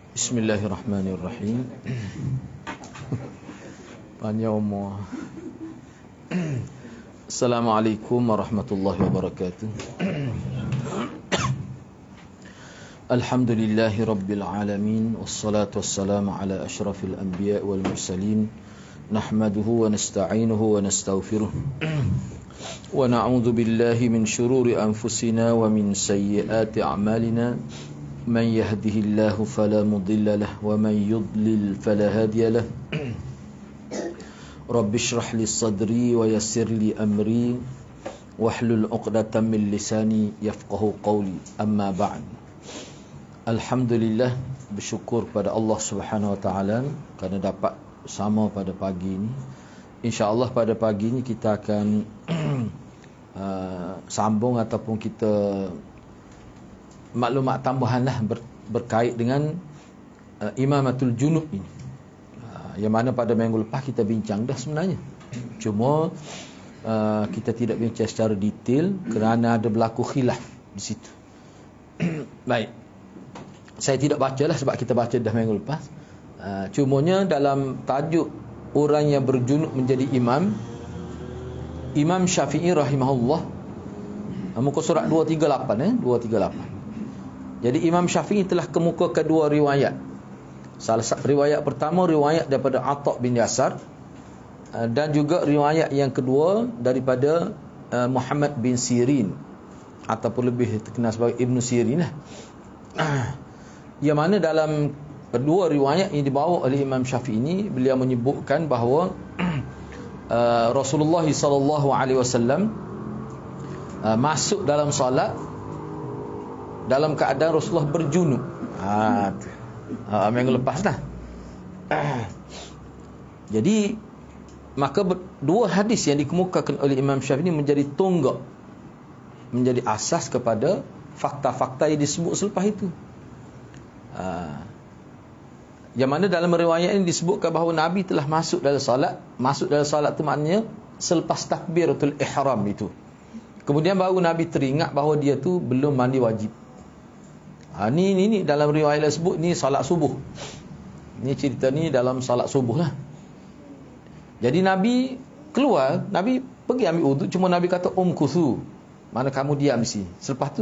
Bismillahirrahmanirrahim. Panjang umur. Assalamualaikum warahmatullahi wabarakatuh. Alhamdulillahi rabbil alamin, wassalatu wassalamu ala asyrafil anbiya wal mursalin. Nahmaduhu wa nasta'inuhu wa nastaghfiruh. Wa na'udzu billahi min shururi anfusina wa min sayyiati a'malina. Man yahdihillahu fala mudilla lahu wa man yudlil fala hadiya lahu. Rabbi shrah li sadri wa yassir li amri wahlul 'uqdatam min lisani yafqahu qawli. Amma ba'd. Alhamdulillah, bersyukur pada Allah Subhanahu wa taala kerana dapat bersama pada pagi ini. Insya-Allah pada pagi ini kita akan sambung ataupun kita maklumat tambahanlah berkait dengan imamatul junub ini. Yang mana pada minggu lepas kita bincang dah sebenarnya. Cuma kita tidak bincang secara detail kerana ada berlaku khilaf di situ. Baik. Saya tidak bacalah sebab kita baca dah minggu lepas. Cumanya dalam tajuk orang yang berjunub menjadi imam, Imam Syafi'i rahimahullah, muka surat 238 238. Jadi Imam Syafi'i telah kemukakan dua riwayat. Salah satu riwayat pertama riwayat daripada Atha bin Yasar, dan juga riwayat yang kedua daripada Muhammad bin Sirin ataupun lebih terkenal sebagai Ibn Sirin lah. Yang mana dalam kedua riwayat yang dibawa oleh Imam Syafi'i ini, beliau menyebutkan bahawa Rasulullah sallallahu alaihi wasallam masuk dalam solat dalam keadaan Rasulullah berjunub. Minggu lepas dah. Jadi maka dua hadis yang dikemukakan oleh Imam Syafi'i menjadi tonggak, menjadi asas kepada fakta-fakta yang disebut selepas itu. Yang mana dalam riwayat ini disebutkan bahawa Nabi telah masuk dalam salat. Masuk dalam salat itu maknanya selepas takbiratul ihram itu. Kemudian baru Nabi teringat bahawa dia tu belum mandi wajib. Ni dalam riwayat disebut ni salat subuh. Ni cerita ni dalam salat subuh lah. Jadi Nabi keluar, Nabi pergi ambil wuduk, cuma Nabi kata kuthu, mana kamu diam di sini. Selepas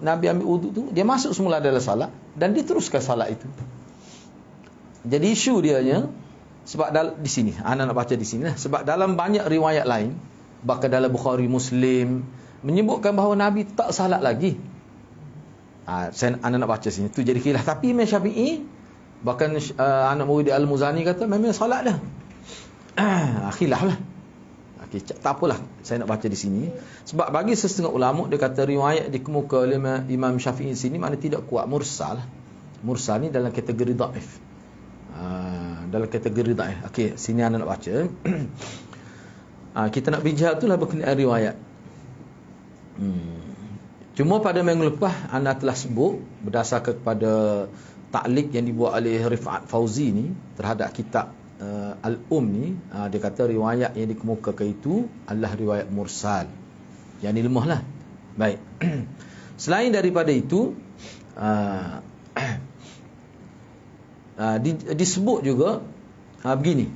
Nabi ambil wuduk tu, dia masuk semula dalam salat dan dia teruskan salat itu. Jadi isu dianya sebab di sini anak nak baca di sini lah. Sebab dalam banyak riwayat lain, bahkan dalam Bukhari, Muslim menyebutkan bahawa Nabi tak salat lagi. Anak nak baca sini tu jadi khilaf. Tapi Imam Syafi'i, bahkan anak murid Al-Muzani kata memang salat dah. Khilaf lah. Okay, tak apalah, saya nak baca di sini. Sebab bagi setengah ulama dia kata riwayat dikemuka oleh Imam Syafi'i sini mana tidak kuat, mursal. Mursal ni dalam kategori dhaif. Dalam kategori dhaif. Okey, sini anak nak baca. Kita nak bincang itulah berkenaan riwayat. Cuma pada minggu lepas anda telah sebut berdasarkan kepada ta'liq yang dibuat oleh Rifat Fauzi ni terhadap kitab Al-Um ni, dia kata riwayat yang dikemukakan itu adalah riwayat mursal. Yang ni lemah lah. Baik. Selain daripada itu, disebut juga begini.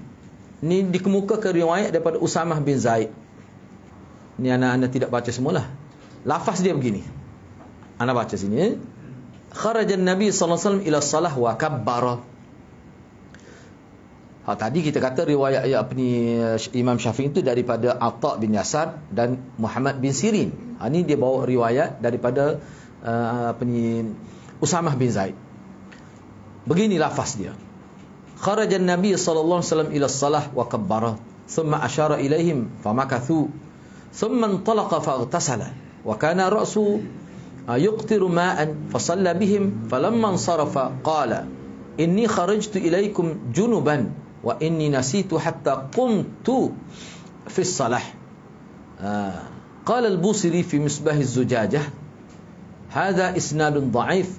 Ni dikemukakan riwayat daripada Usamah bin Zaid. Ni anak-anak tidak baca semualah. Lafaz dia begini. Anak baca sini. Kharajan Nabi sallallahu alaihi wasallam ila salah wa kabbara. Tadi kita kata riwayat Imam Syafi'i itu daripada Atha bin Yasar dan Muhammad bin Sirin. Ini dia bawa riwayat daripada Usamah bin Zaid. Begini lafaz dia. Kharajan Nabi sallallahu alaihi wasallam ila salah wa kabbara, thumma asyara ilaihim famakathu, thumma intalaqa faghtasala, wa kana ra'su yuqtiru ma'an fasalla bihim, falamma insarafa qala inni kharajtu ilaikum junuban wa inni nasitu hatta qumtu fi as-salah. Qala al-Busiri fi Misbah az-Zujajah, hadha isnadun dha'if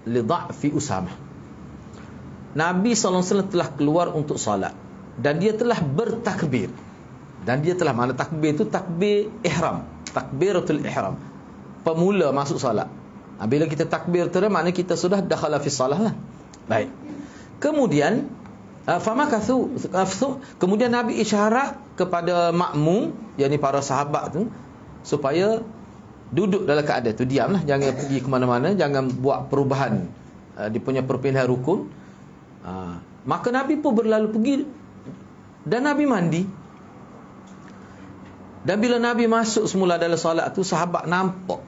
li dha'fi Usamah. Nabi SAW telah keluar untuk salat dan dia telah bertakbir. Dan dia telah, mana takbir itu takbir ihram, takbiratul ihram, pemula masuk salat. Bila kita takbir terus, maknanya kita sudah dakhala fi salah lah. Baik. Kemudian kemudian Nabi isyarat kepada makmum, yakni para sahabat tu, supaya duduk dalam keadaan tu, diamlah, jangan pergi ke mana-mana, jangan buat perubahan dia punya perpindahan rukun. Maka Nabi pun berlalu pergi dan Nabi mandi. Dan bila Nabi masuk semula dalam solat tu, sahabat nampak.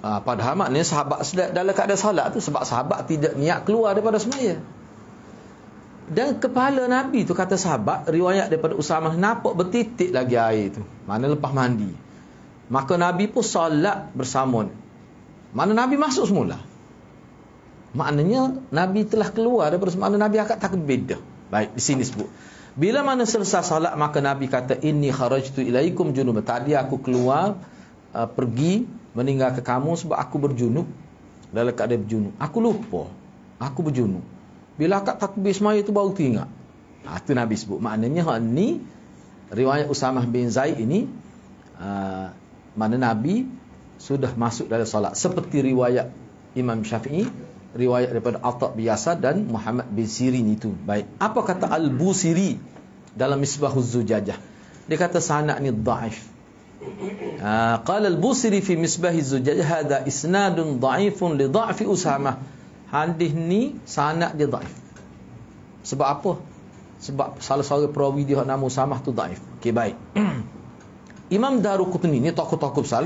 Padahal maknanya sahabat dalam keadaan solat tu, sebab sahabat tidak niat keluar daripada semaya. Dan kepala Nabi tu, kata sahabat, riwayat daripada Usamah, nampak bertitik lagi air tu, mana lepas mandi. Maka Nabi pun solat bersama. Mana Nabi masuk semula, maknanya Nabi telah keluar daripada semaya. Nabi akan takbir dah. Baik, di sini sebut, bila mana selesai solat, maka Nabi kata, inni kharajtu ilaikum junub. Tadi aku keluar, pergi meninggalkan kamu sebab aku berjunub. Dalam keadaan berjunub, aku lupa aku berjunub. Bila akak takbir semaya tu baru teringat. Itu Nabi sebut. Maknanya ni riwayat Usamah bin Zaid ini, mana Nabi sudah masuk dalam solat, seperti riwayat Imam Syafi'i, riwayat daripada Atha' bin Yasar dan Muhammad bin Sirin itu. Baik, apa kata Al-Busiri dalam Misbahuz Zujajah? Dia kata sanad ni dhaif. Qala Al-Busiri fi Misbahiz Zujajah, hadha isnadun dhaifun li dha'fi Usamah. Hadis ni sanad dia dhaif. Sebab apa? Sebab salah seorang perawi dia nama Usamah tu dhaif. Okey, baik. Imam Daruqutni ni tokoh-tokoh besar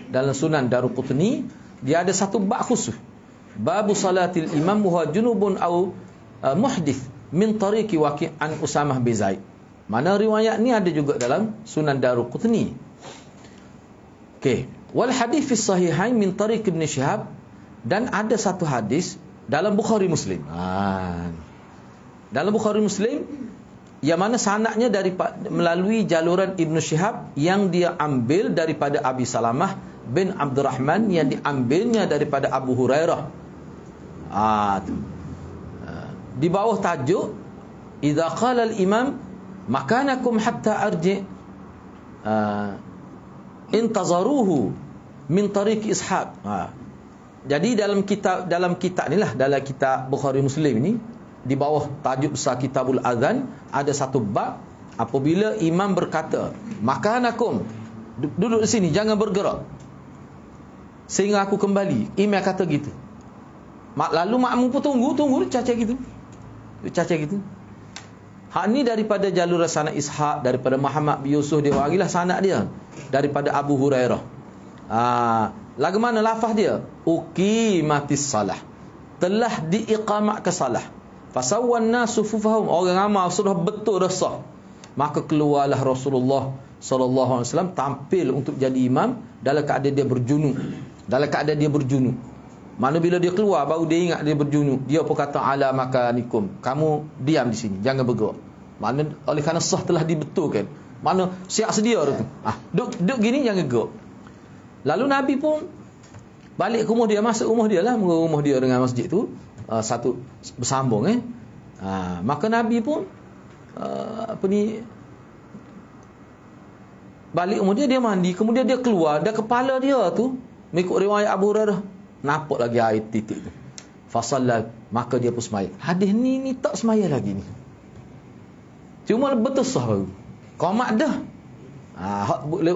dalam Sunan Daruqutni, dia ada satu bab khusus. Babu salatil imam wa junubun au muhdith min tariqi Waqi' an Usamah bin Zaid. Mana riwayat ni ada juga dalam Sunan Daruqutni. Okey, wal hadis fi sahihain min tariq Ibn Shihab, dan ada satu hadis dalam Bukhari Muslim. Dalam Bukhari Muslim, yang mana sanadnya melalui jaluran Ibn Shihab, yang dia ambil daripada Abi Salamah bin Abdurrahman, yang diambilnya daripada Abu Hurairah. Di bawah tajuk, idza qala al-imam makanakum hatta arji intazaruhu min tariq Ishaq. Jadi dalam kitab ni lah, dalam kitab Bukhari Muslim ni, di bawah tajuk besar Kitabul Azan, ada satu bab, apabila imam berkata, makanakum, duduk di sini, jangan bergerak sehingga aku kembali. Imam kata gitu. Lalu makmum pun tunggu cacat gitu. Hak ni daripada jalur sanad Ishaq, daripada Muhammad bin Yusuf, dia warilah sanad dia daripada Abu Hurairah. Lagu mana lafaz dia? Uqimatis salah, telah diiqamatkan salah. Fasawwan nasu sufufahum, orang ramai sudah betul dah sah. Maka keluarlah Rasulullah sallallahu alaihi wasallam tampil untuk jadi imam dalam keadaan dia berjunub. Mana bila dia keluar baru dia ingat dia berjunub. Dia pun kata ala makanikum, kamu diam di sini, jangan bergerak. Mana oleh kerana sah telah dibetulkan. Mana siap sedia tu. Duduk gini, jangan gerak. Lalu Nabi pun balik ke rumah dia, masuk rumah dia lah, rumah dia dengan masjid tu satu bersambung. Maka Nabi pun balik rumah dia mandi, kemudian dia keluar, dan kepala dia tu mengikut riwayat Abu Hurairah nampak lagi air titik tu. Fasalla, maka dia pun semaya. Hadis ni tak semaya lagi ni, cuma betul sah baru qamat dah.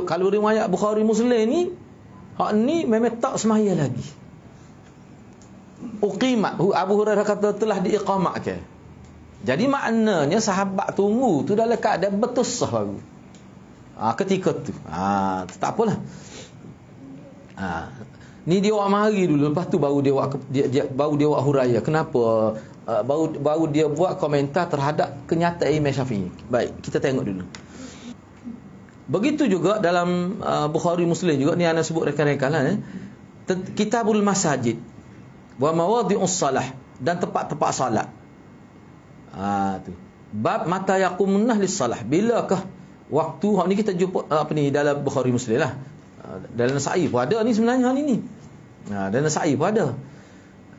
Kalau riwayat Bukhari Muslim ni, hak ni memang tak semaya lagi. Uqimat, Abu Hurairah kata telah diiqamatkan. Jadi maknanya sahabat tunggu tu dalam keadaan betul sah baru. Ketika tu tak apalah. Ni dia buat mari dulu, lepas tu baru dia buat huraya. Kenapa baru dia buat komentar terhadap kenyataan Imam Syafi'i. Baik, kita tengok dulu. Begitu juga dalam Bukhari Muslim juga, ni ana sebut rekan-rekan lah, Kitabul Masajid wa mawadhi'us salah, dan tempat-tempat salat. Tu. Bab mata yaqumunah lis-salah, bilakah waktu. Hak ni kita jumpa dalam Bukhari Muslim lah. Dalam Nasa'i pun ada ni sebenarnya ni. Dalam Nasa'i pun ada.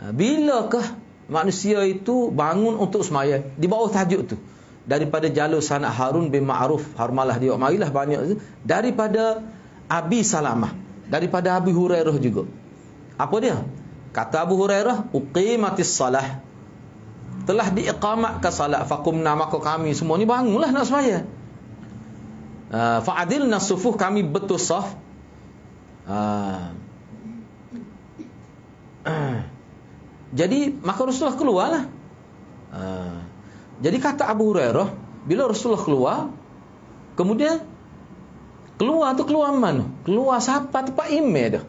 Bilakah manusia itu bangun untuk semaya, di bawah tajuk tu. Daripada jalur sanad Harun bin Ma'ruf, Harmalah dia marilah banyak tu. Daripada Abi Salamah, daripada Abi Hurairah juga. Apa dia? Kata Abu Hurairah, uqimatis salah. Telah diiqamatkan salat, faqumna, maka kami semua ni bangunlah nak sembahyang. Fa'adilna sufuh, kami betul saf. Jadi maka Rasulullah keluarlah. Jadi kata Abu Hurairah, bila Rasulullah keluar, kemudian keluar mana? Keluar siapa? Tempat imam dah.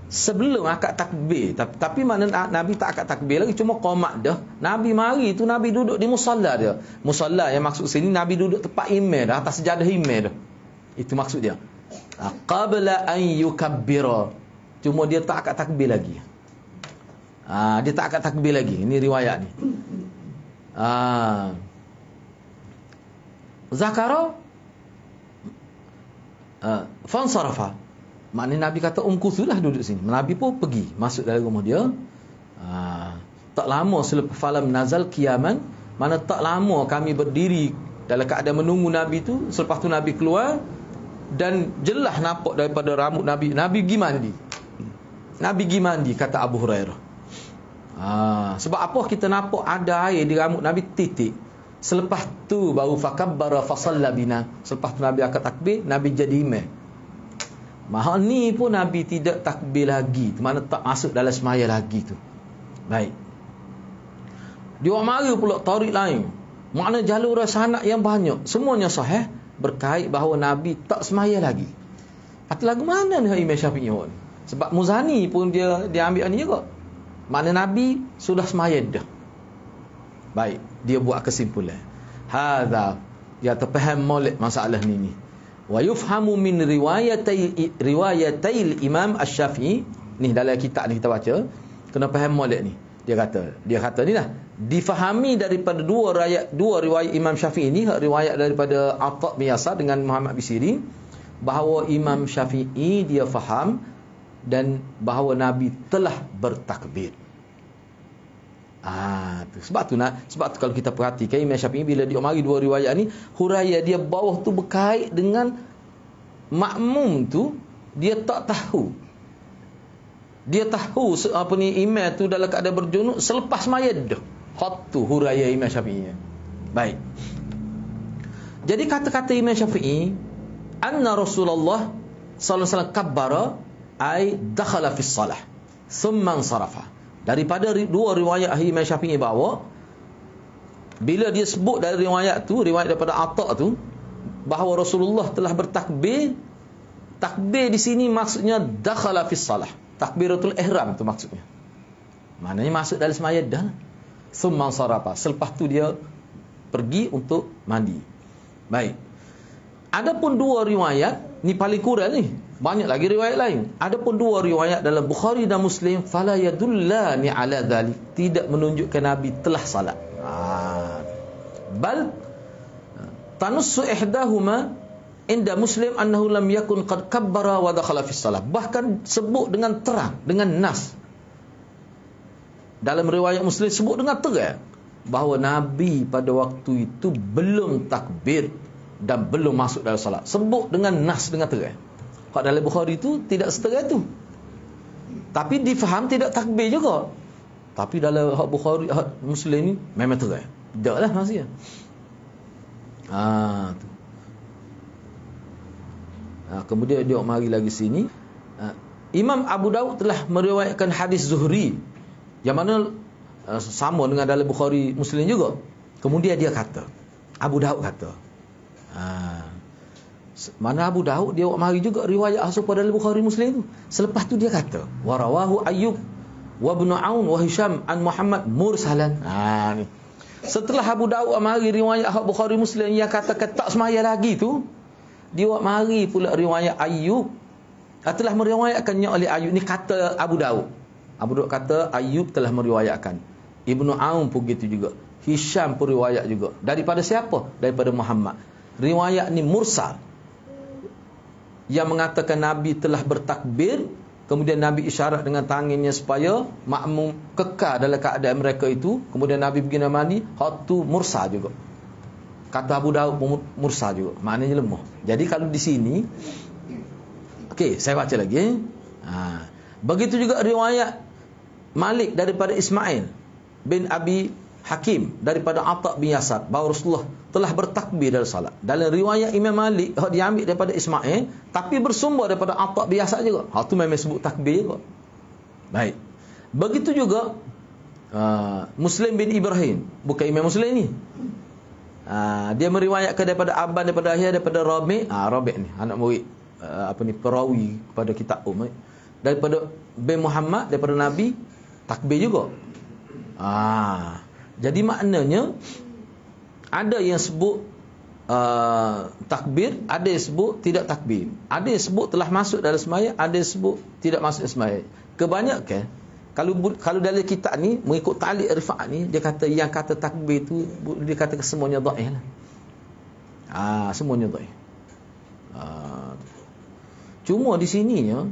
Sebelum akad takbir. Tapi mana Nabi tak akad takbir lagi, cuma qomat dah. Nabi mari tu, Nabi duduk di musalla dia. Musalla yang maksud sini, Nabi duduk tempat imam dah, atas sejadah imam dah. Itu maksud dia. Qabla an yukabbira. Cuma dia tak akad takbir lagi. Dia tak akad takbir lagi. Ini riwayat ni. Zakara fansarafa. Maknanya Nabi kata umkusulah duduk sini. Nabi pun pergi masuk dalam rumah dia. Tak lama selepas falam nazal qiyaman, mana tak lama kami berdiri dalam keadaan menunggu Nabi tu. Selepas tu Nabi keluar dan jelas nampak daripada rambut Nabi pergi mandi. Nabi pergi mandi, kata Abu Hurairah. Sebab apa kita nampak ada air di rambut Nabi titik. Selepas tu baru fakabbara fasalla bina. Selepas tu Nabi angkat takbir, Nabi jadi imam. Mahal ni pun Nabi tidak takbir lagi, mana tak masuk dalam semaya lagi tu. Baik. Dia mari pula tarik lain. Makna jalur sanak yang banyak, semuanya sahih berkait bahawa Nabi tak semaya lagi. Atau lagu mana ni Imam Syafi'i pun? Sebab Muzani pun dia ambil ni juga. Makna Nabi sudah semaya dah. Baik, dia buat kesimpulan. Hadza, dia terfaham molek masalah ni. Wa yufhamu min riwayatil Imam Asy-Syafi'i. Ni dalam kitab ni kita baca, kena faham molek ni. Dia kata ni lah, difahami daripada dua riwayat Imam Syafi'i ni, riwayat daripada Atha' bin Yasar dengan Muhammad bin Sirin, bahawa Imam Syafi'i dia faham dan bahawa Nabi telah bertakbir. Sebab tu kalau kita perhatikan Imam Syafi'i bila dia mari dua riwayat ni, huraian dia bawah tu berkait dengan makmum tu, dia tak tahu. Dia tahu imam tu dalam keadaan berjunub selepas mayat dah. Hak tu huraian Imam Syafi'i. Baik. Jadi kata-kata Imam Syafi'i, anna Rasulullah sallallahu alaihi wasallam kabbara ay dakhala fi shalah thumma sarafa. Daripada dua riwayat Imam Syafi'i bawa, bila dia sebut dari riwayat tu, riwayat daripada Atha' tu, bahawa Rasulullah telah bertakbir. Takbir di sini maksudnya dakhala fi shalah, takbiratul ihram tu maksudnya. Maknanya masuk dalam sembahyang dah. Thumma sarafa, selepas tu dia pergi untuk mandi. Baik. Adapun dua riwayat ni paling kurang ni. Banyak lagi riwayat lain. Adapun dua riwayat dalam Bukhari dan Muslim, fala yadullani ala dhalik, tidak menunjukkan Nabi telah salat. Bal tanussu ihdahuma inda Muslim annahu lam yakun qad kabbara wa dakhala fi shalah. Bahkan sebut dengan terang, dengan nas. Dalam riwayat Muslim sebut dengan terang bahawa Nabi pada waktu itu belum takbir dan belum masuk dalam salat. Sebut dengan nas, dengan terang. Kalau dalam Bukhari itu tidak seterang itu. Tapi difaham tidak takbir juga. Tapi dalam Bukhari, Muslim ni memang terang. Taklah maksudnya. Tu. Kemudian dia mari lagi sini. Imam Abu Daud telah meriwayatkan hadis Zuhri yang mana sama dengan dalam Bukhari Muslim juga. Kemudian dia kata, Abu Daud kata, mana Abu Daud dia mari juga riwayat asal pada dalam Bukhari Muslim tu. Selepas tu dia kata, wa rawahu Ayyub wa Ibn Aun wa Hisham an Muhammad mursalan. Ni. Setelah Abu Daud mari riwayat Bukhari Muslim yang katakan tak semaya lagi tu, dia mari pula riwayat Ayyub telah meriwayatkannya oleh Ayyub. Ni kata Abu Daud. Abu Daud kata Ayyub telah meriwayatkan. Ibn Aun pun gitu juga. Hisham pun riwayat juga. Daripada siapa? Daripada Muhammad. Riwayat ni mursal, yang mengatakan Nabi telah bertakbir, kemudian Nabi isyarat dengan tangannya supaya makmum kekal dalam keadaan mereka itu, kemudian Nabi pergi mandi. Hak tu mursal juga. Kata Abu Daud mursal juga, maknanya lemah. Jadi kalau di sini, okey, saya baca lagi. Begitu juga riwayat Malik daripada Ismail bin Abi Hakim daripada Atta bin Yasar bahawa Rasulullah telah bertakbir dalam salat. Dalam riwayat Imam Malik diambil daripada Ismail tapi bersumber daripada Atta bin Yasar juga. Tu memang sebut takbir juga. Baik. Begitu juga Muslim bin Ibrahim, bukan Imam Muslim ni. Dia meriwayatkan daripada Aban, daripada Yahya, daripada Rabi'. Rabi' ni anak murid perawi kepada kitab daripada bin Muhammad daripada Nabi takbir juga. Jadi maknanya ada yang sebut takbir, ada yang sebut tidak takbir. Ada yang sebut telah masuk dalam sembahyang, ada yang sebut tidak masuk sembahyang. Kebanyakan kalau dalam kitab ni mengikut ta'liq Rifa'at ni, dia kata yang kata takbir tu dia kata semuanya dhaif lah. Semuanya dhaif. Cuma di sininya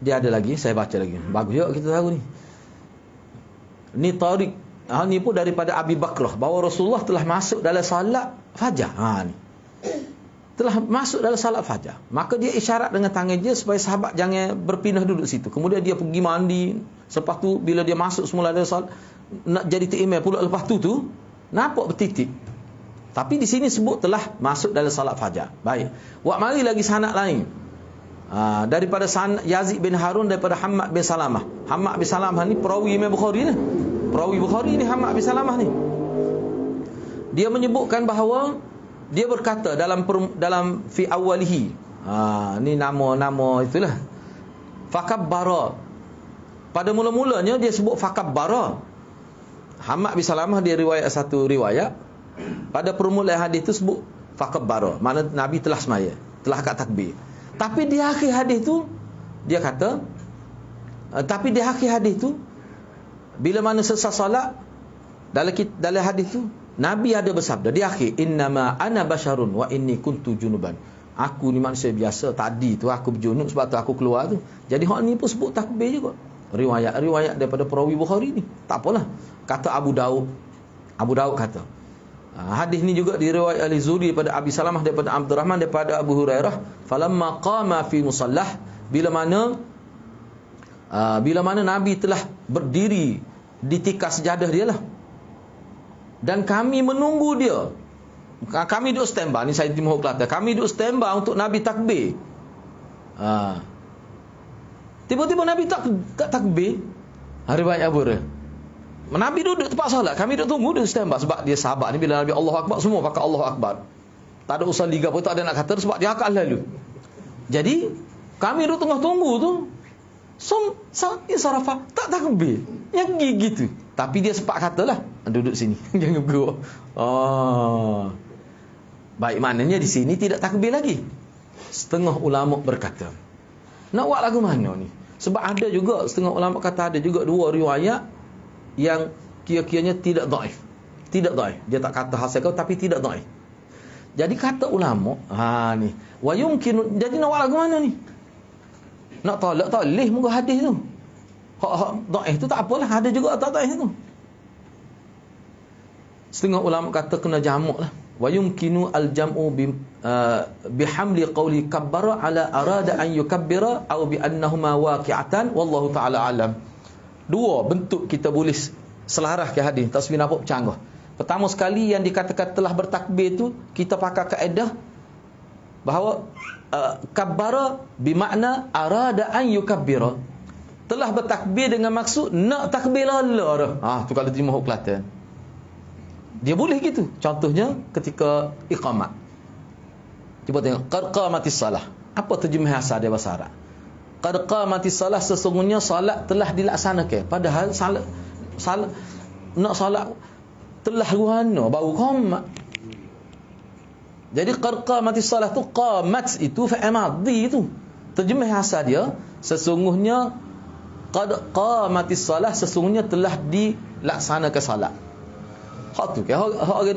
dia ada lagi, saya baca lagi. Bagus juga kita tahu ni. Ni Tariq. Ni pun daripada Abi Bakrah bahawa Rasulullah telah masuk dalam salat fajar. Ni. Telah masuk dalam salat fajar. Maka dia isyarat dengan tangan dia supaya sahabat jangan berpindah duduk situ. Kemudian dia pergi mandi. Lepas tu bila dia masuk semula dalam salat nak jadi ta'imam pula lepas tu nampak bertitik. Tapi di sini sebut telah masuk dalam salat fajar. Baik. Wak mari lagi sanad lain. Daripada Yazid bin Harun daripada Hammad bin Salamah. Hammad bin Salamah ni perawi Imam Bukhari ni. Perawi Bukhari ni Hammad bin Salamah ni. Dia menyebutkan bahawa dia berkata dalam fi awwalihi. Ni nama itulah. Fakabbara. Pada mula-mulanya dia sebut fakabbara. Hammad bin Salamah dia riwayat satu riwayat. Pada permulaan hadis tu sebut fakabbara. Makna Nabi telah semaya, telah akad takbir. Tapi di akhir hadis tu dia kata bila mana selesai solat dalam hadis tu Nabi ada bersabda di akhir, innama ana basyarun wa inni kuntu junuban. Aku ni manusia biasa, tadi tu aku berjunub sebab tu aku keluar tu. Jadi hak ni pun sebut takbir juga. Riwayat daripada perawi Bukhari ni. Tak apalah. Kata Abu Daud kata hadis ni juga diriwayat oleh Zuri daripada Abi Salamah daripada Abdurrahman daripada Abu Hurairah, falamma qama fi musallah, bila mana Nabi telah berdiri di tikar sejadah dia lah, dan kami menunggu dia. Kami duduk standby, ni saya di Mahuk Kelantan. Kami duduk standby untuk Nabi takbir. Tiba-tiba Nabi tak takbir. Riwayat Abu Hurairah. Nabi duduk tempat solat, kami duduk tunggu dia standby sebab dia sahabat ni bila Nabi Allahu Akbar semua pakai Allahu Akbar. Tak ada urusan liga pun, tak ada nak kata sebab dia akal lalu. Jadi kami duduk tengah tunggu tu sarafa tak takbir. Yang gitu. Tapi dia sempat katalah, duduk sini. Jangan go. Baik, maknanya di sini tidak takbir lagi. Setengah ulama berkata, nak buat lagu mana ni? Sebab ada juga setengah ulama kata ada juga dua riwayat yang kira-kiranya tidak dhaif. Tidak dhaif. Dia tak kata hasil kau tapi tidak dhaif. Jadi kata ulama, ni, wa yumkin, jadi nak buat lagu mana ni? Nak tolak tak leh muka hadis tu. Hak dhaif tu tak apalah, ada juga tak dhaif tu. Setengah ulama kata kena jamak lah. Wa yumkinu al-jam'u bihamli qawli kabbara ala arada an yukabbira aw bi annahuma waqi'atan wallahu ta'ala alam. Dua bentuk kita boleh selarah ke hadis, tasbih nampak bercanggah. Pertama sekali yang dikatakan telah bertakbir tu, kita pakai kaedah bahawa kabbara bermakna arada an yukabbira. Telah bertakbir dengan maksud nak takbir lala dah. Tu kalau di Mahuk Kelantan. Dia boleh gitu. Contohnya ketika iqamat. Cuba tengok qad qamatis salah. Apa terjemah asal dia bahasa Arab? Qad qamatis salah, sesungguhnya salat telah dilaksanakan. Padahal salat nak salat telah ruhana baru qamat. Jadi qad qamatis salah tu, qamat itu fa'il madhi itu. Terjemah asal dia sesungguhnya qad qamatis salah, sesungguhnya telah dilaksanakan salat. Hak tu ke hak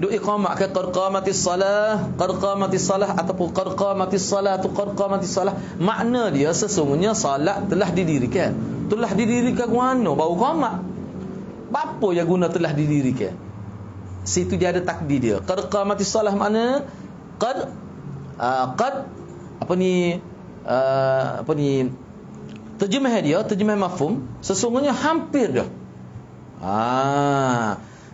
duk iqamah ke qad qamatis salah ataupun qad qamatis salatu qad qamatis salah, makna dia sesungguhnya salat telah didirikan. Telah didirikan mana baru qamat. Apa yang guna telah didirikan? Situ dia ada takdir dia. Qad qamatis salah makna qad apa ni terjemah mafhum, sesungguhnya hampir dah.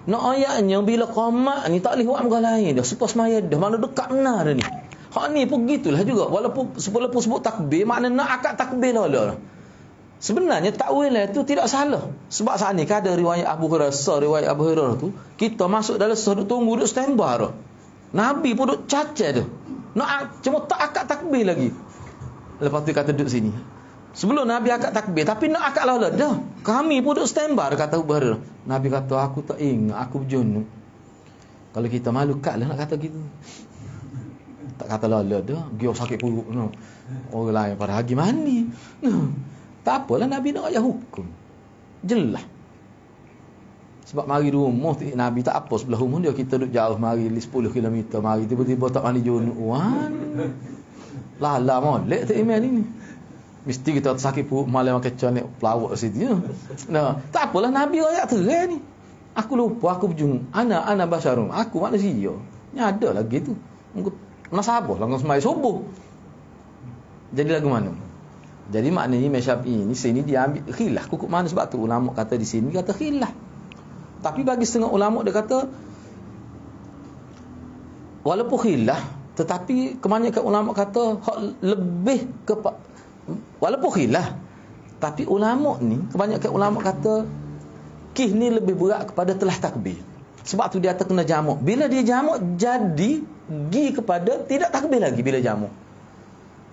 Nak ayatnya bila qamat ni tak boleh buat muka lain dah. Supaya semaya dah. Mana dekat benar dah ni. Hak ni pun gitulah juga. Walaupun sebut takbir, makna nak akad takbir lah. Sebenarnya takwil itu tidak salah. Sebab saat ni kan ada riwayat Abu Hurairah, riwayat Abu Hurairah tu, kita masuk dalam duk tunggu, duk standby dah. Nabi pun duk cacat dah. Nak cuma tak akad takbir lagi. Lepas tu kata duduk sini. Sebelum Nabi akad takbir, tapi nak akad lah dah. Kami pun duk standby, kata Abu Hurairah. Nabi kata, aku tak ingat, aku berjunuk. Kalau kita malu kat lah nak kata gitu. Tak kata lah dah, dia sakit perut. No. Orang lain pada pergi mandi. No. Tak apalah Nabi nak ayat hukum. Jelas. Sebab mari rumah Nabi tak apa sebelah rumah dia, kita duduk jauh mari 10 km, mari tiba-tiba tak mandi junuk. Lala molek tak iman ini. Mesti kita sakit perut malam makan canek pelawak situ. Nah, tak apalah Nabi ayat terang ni. Aku lupa, aku berjunuk. Ana basyarun. Aku manusia. Ni ada lagi tu. Nasabah langsung semai subuh. Jadi lagu mana? Jadi maknanya Imam Syafi'i ni sini dia ambil khilaf. Kukuk mana sebab tu ulama kata di sini kata khilaf. Tapi bagi setengah ulama dia kata walaupun khilaf, tetapi kebanyakan ulama kata hak lebih walaupun khilaf, tapi ulama ni kebanyakan ulama kata kih ni lebih berat kepada telah takbir. Sebab tu dia terkena jamak. Bila dia jamak jadi gi kepada tidak takbir lagi bila jamak.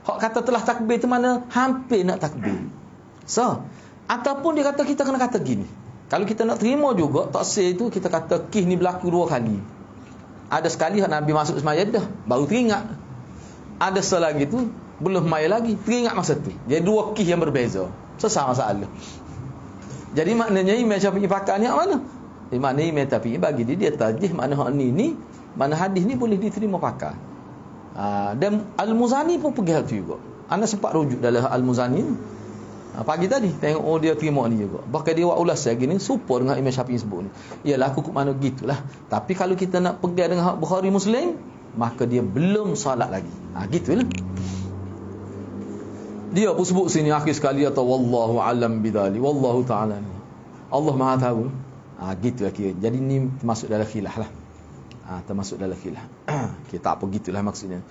Hak kata telah takbir tu mana hampir nak takbir. So, ataupun dia kata kita kena kata gini. Kalau kita nak terima juga taksir itu kita kata kih ni berlaku 2 kali. Ada sekali hak Nabi masuk semaya dah baru teringat. Ada selagi tu belum maya lagi, teringat masa tu. Jadi 2 kih yang berbeza. Sesama masalah. Jadi maknanya Imam Syafi'i pakar ni hak mana? Maknanya Imam Syafi'i bagi dia tajih makna hak ni mana hadis ni boleh diterima pakar. Dan Al-Muzani pun pergi hal tu juga. Anda sempat rujuk dalam Al-Muzani ni. Pagi tadi tengok dia terima ni juga. Bahkan dia buat ulas lagi ni serupa dengan Imam Syafi'i sebut ni. Yalah aku mana gitulah. Tapi kalau kita nak pegang dengan Bukhari Muslim, maka dia belum salat lagi. Gitulah. Dia pun sebut sini akhir sekali atau wallahu alam bidzalik. Wallahu taala. Allah Maha tahu. Gitulah kira. Jadi ni termasuk dalam khilaf lah. Termasuk dalam khilaf. Okay, tak apa gitulah maksudnya.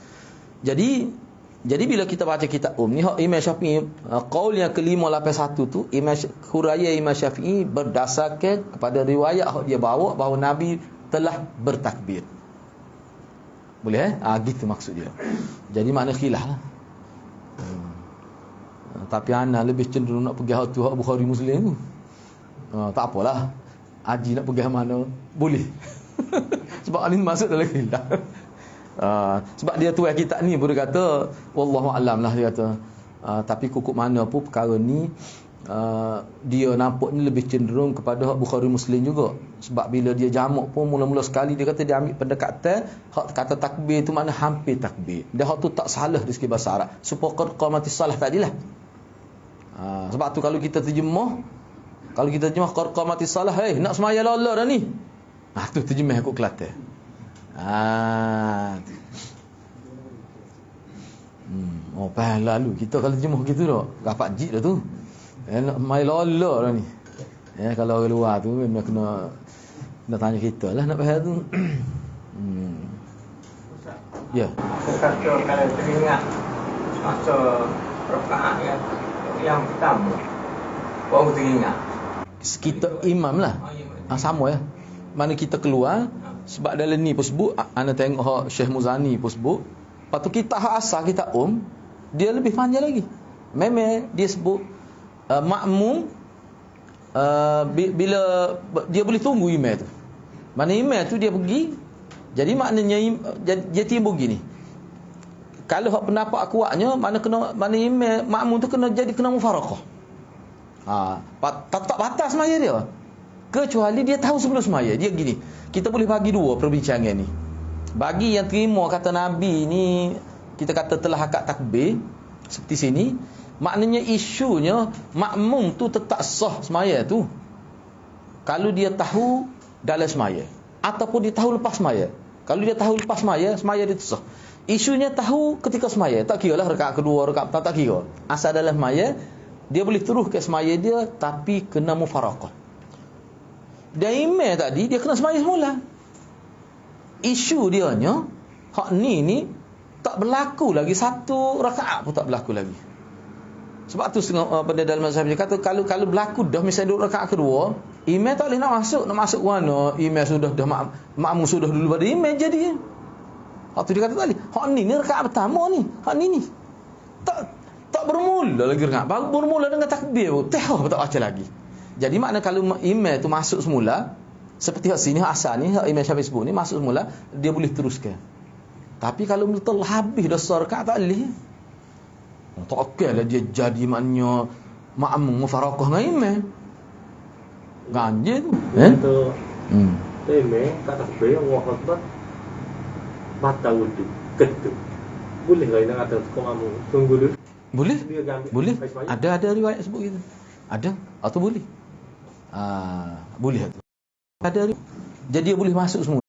Jadi bila kita baca kitab ni Imam Syafi'i qaul yang ke-581 tu huraya Imam Syafi'i berdasarkan kepada riwayat dia bawa bahawa Nabi telah bertakbir. Boleh gitu maksud dia. Jadi makna khilaf lah. Tapi ana lebih cenderung nak pergi hak tu hak Bukhari Muslim tu. Tak apalah. Haji nak pergi mana boleh. Sebab ni masuk dalam khilaf. Sebab dia tuai kitab ni pun dia kata wallahu alam lah dia kata. Tapi kukuk mana pun perkara ni dia nampak ni lebih cenderung kepada Bukhari Muslim juga. Sebab bila dia jamak pun mula-mula sekali dia kata dia ambil pendekatan hak kata takbir tu makna hampir takbir. Dia hak tu tak salah dari segi bahasa Arab. Supaya qamati salah tadilah. Sebab tu kalau kita terjemah qamati salah, nak semaya Allah dah ni. Tu terjemah aku Kelantan. Pas lalu kita kalau terjemah gitu dah. Rapat jik dah tu. Nak mai lola dah ni. Kalau orang luar tu memang kena tanya kita lah nak faham tu. Ya. Kalau teringat masa rakaat yang pertama. Baru teringat. Kita imam lah. Sama ya. Mana kita keluar sebab dalam ni pun sebut ana tengok Syekh Muzani pun sebut. Lepas tu kita hak asal kita dia lebih panjang lagi. Memang dia sebut makmum bila dia boleh tunggu imam tu. Mana imam tu dia pergi. Jadi maknanya dia timbul gini. Kalau hak pendapat kuatnya mana imam makmum tu kena mufaraqah. Tak batas semaya dia. Kecuali dia tahu sebelum semaya. Dia gini. Kita boleh bagi 2 perbincangan ni. Bagi yang terima kata Nabi ni, kita kata telah akad takbir seperti sini, maknanya isunya makmum tu tetap sah semaya tu. Kalau dia tahu dalam semaya ataupun dia tahu lepas semaya. Kalau dia tahu lepas semaya dia sah. Isunya tahu ketika semaya, tak kira lah rakaat kedua, rakaat pertama, tak kira. Asal dalam semaya, dia boleh terus ke semaya dia, tapi kena mufaraqah. Dan imam tadi, dia kena semaya semula. Isu dia nya, hak ni tak berlaku lagi, satu rakaat pun tak berlaku lagi. Sebab tu pada dalam mazhab dia kata, kalau berlaku dah misalnya duduk rakaat kedua, imam tak boleh nak masuk mana, imam sudah dah makmum sudah dulu pada imam jadi. Hak tu dia kata tadi, hak ni rakaat pertama ni, hak ni tak bermula lagi rakaat, baru bermula dengan takbir, teh tak baca lagi. Jadi makna kalau imam tu masuk semula, seperti hak sini asal ni, hak Imam Syafi'i sebut ni masuk semula, dia boleh teruskan. Tapi kalau betul habis dah rakaat tak boleh. Tak okey lah dia jadi maknanya makmum mufaraqah dengan imam. Ganjil tu. Tu. Imam tak takbir, Allahu Akbar. Batal wuduk, ketuk. Boleh ke nak kata makmum tunggu dulu? Boleh. Ada riwayat sebut gitu. Ada atau boleh? Boleh tu. Ada. Jadi dia boleh masuk semula.